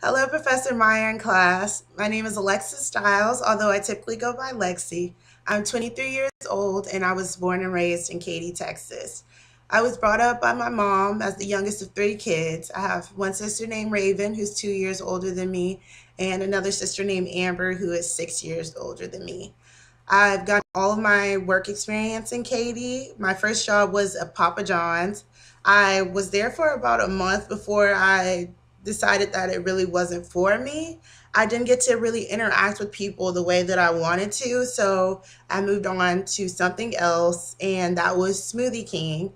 Hello, Professor Meyer and class. My name is Alexis Stiles, although I typically go by Lexi. I'm 23 years old and I was born and raised in Katy, Texas. I was brought up by my mom as the youngest of three kids. I have one sister named Raven, who's 2 years older than me, and another sister named Amber, who is 6 years older than me. I've gotten all of my work experience in Katy. My first job was at Papa John's. I was there for about a month before I decided that it really wasn't for me. I didn't get to really interact with people the way that I wanted to, so I moved on to something else, and that was Smoothie King,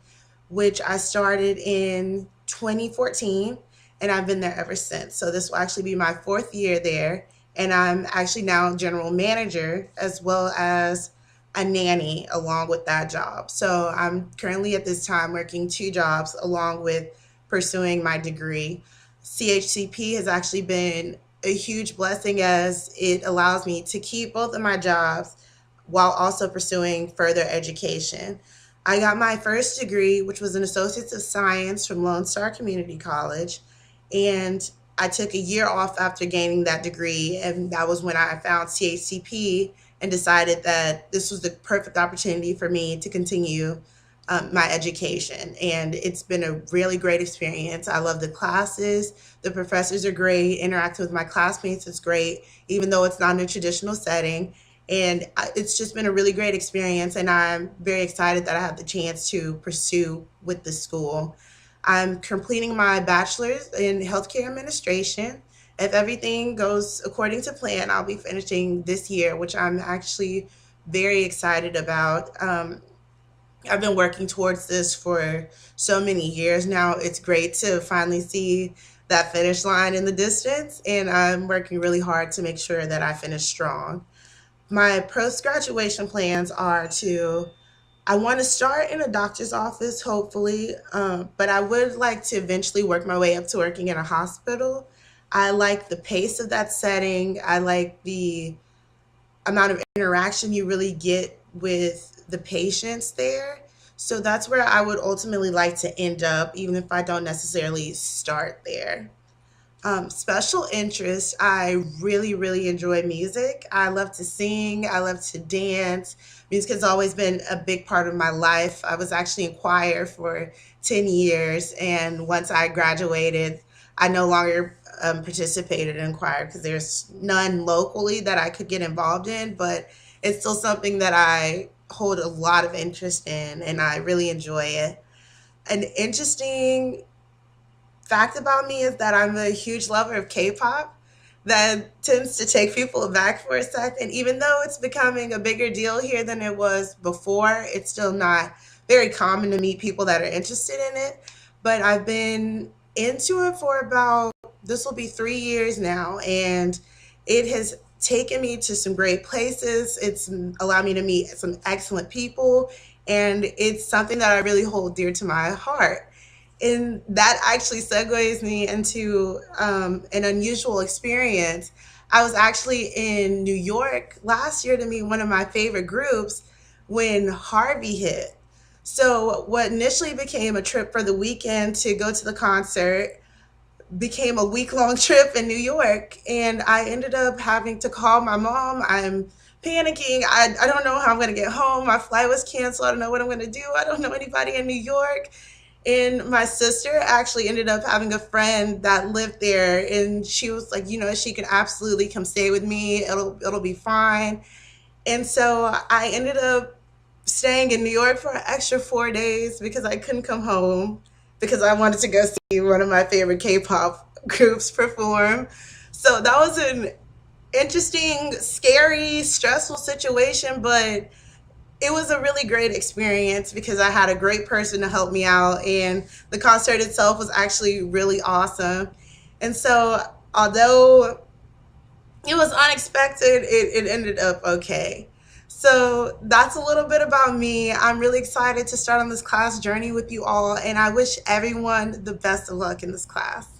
which I started in 2014, and I've been there ever since. So this will actually be my fourth year there, and I'm actually now general manager as well as a nanny along with that job. So I'm currently at this time working two jobs along with pursuing my degree. CHCP has actually been a huge blessing as it allows me to keep both of my jobs while also pursuing further education. I got my first degree, which was an Associates of Science from Lone Star Community College, and I took a year off after gaining that degree, and that was when I found CHCP and decided that this was the perfect opportunity for me to continue my education. And it's been a really great experience. I love the classes. The professors are great. Interacting with my classmates is great, even though it's not in a traditional setting. And it's just been a really great experience. And I'm very excited that I have the chance to pursue with the school. I'm completing my bachelor's in healthcare administration. If everything goes according to plan, I'll be finishing this year, which I'm actually very excited about. I've been working towards this for so many years now. It's great to finally see that finish line in the distance, and I'm working really hard to make sure that I finish strong. My post graduation plans are to I want to start in a doctor's office, hopefully, but I would like to eventually work my way up to working in a hospital. I like the pace of that setting. I like the amount of interaction you really get with the patients there. So that's where I would ultimately like to end up, even if I don't necessarily start there. Special interest, I really, really enjoy music. I love to sing, I love to dance. Music has always been a big part of my life. I was actually in choir for 10 years, and once I graduated, I no longer participated in choir because there's none locally that I could get involved in, but it's still something that I hold a lot of interest in, and I really enjoy it. An interesting fact about me is that I'm a huge lover of K-pop. That tends to take people aback for a second. Even though it's becoming a bigger deal here than it was before, it's still not very common to meet people that are interested in it. But I've been into it for about, this will be 3 years now, and it has taken me to some great places. It's allowed me to meet some excellent people, and it's something that I really hold dear to my heart. And that actually segues me into an unusual experience. I was actually in New York last year to meet one of my favorite groups when Harvey hit. So, what initially became a trip for the weekend to go to the concert became a week long trip in New York. And I ended up having to call my mom. I'm panicking. I don't know how I'm going to get home. My flight was canceled. I don't know what I'm going to do. I don't know anybody in New York. And my sister actually ended up having a friend that lived there, and she was like, she can absolutely come stay with me. It'll be fine. And so I ended up staying in New York for an extra 4 days because I couldn't come home because I wanted to go see one of my favorite K-pop groups perform. So that was an interesting, scary, stressful situation, but it was a really great experience because I had a great person to help me out, and the concert itself was actually really awesome. And so, although it was unexpected, it ended up okay. So, that's a little bit about me. I'm really excited to start on this class journey with you all, and I wish everyone the best of luck in this class.